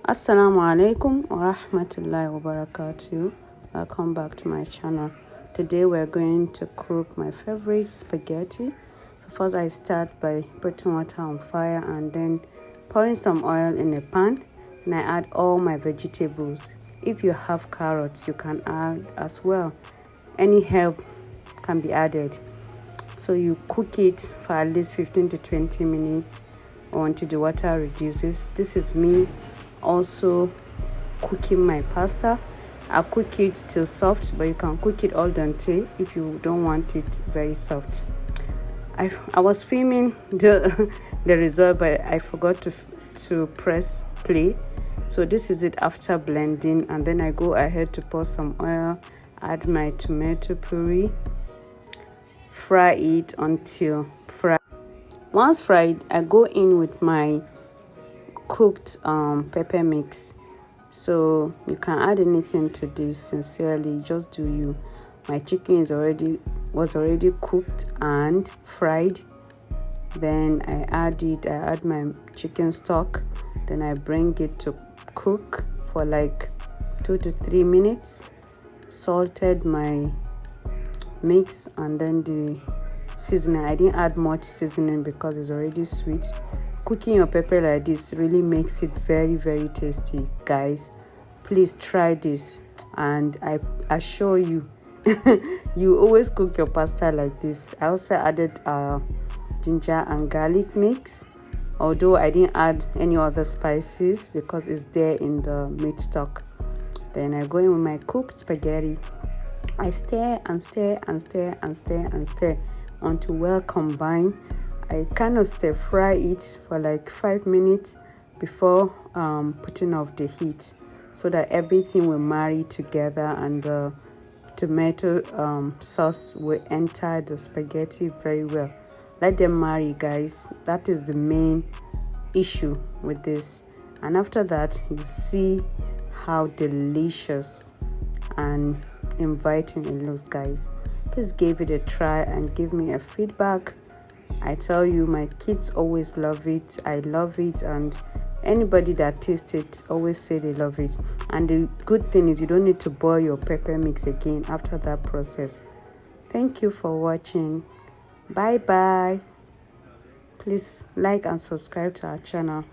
Assalamu alaikum wa rahmatullahi wa barakatuh. Welcome back to my channel. Today we're going to cook my favorite spaghetti. So first I start by putting water on fire and then pouring some oil in a pan, and I add all my vegetables. If you have carrots, you can add as well. Any herb can be added. So you cook it for at least 15 to 20 minutes or until the water reduces. This is me also cooking my pasta. I cook it till soft, but you can cook it al dente if you don't want it very soft. I was filming the result, but I forgot to press play. So this is it after blending, and then I go ahead to pour some oil, add my tomato puree, fry it until fried. Once fried, I go in with my cooked pepper mix. So you can add anything to this, sincerely, just do you. My chicken was already cooked and fried. Then I add my chicken stock, then I bring it to cook for like 2 to 3 minutes. Salted my mix, and then the seasoning, I didn't add much seasoning because it's already sweet. Cooking your pepper like this really makes it very, very tasty, guys. Please try this, and I assure you you always cook your pasta like this. I also added ginger and garlic mix, although I didn't add any other spices because it's there in the meat stock. Then I go in with my cooked spaghetti. I stir and stir and stir and stir and stir until well combined. I kind of stir fry it for like 5 minutes before putting off the heat, so that everything will marry together and the tomato sauce will enter the spaghetti very well. Let them marry, guys. That is the main issue with this. And after that, you see how delicious and inviting it looks, guys. Please give it a try and give me a feedback. I tell you, my kids always love it. I love it, and anybody that tastes it always say they love it. And the good thing is you don't need to boil your pepper mix again after that process. Thank you for watching. Bye bye. Please like and subscribe to our channel.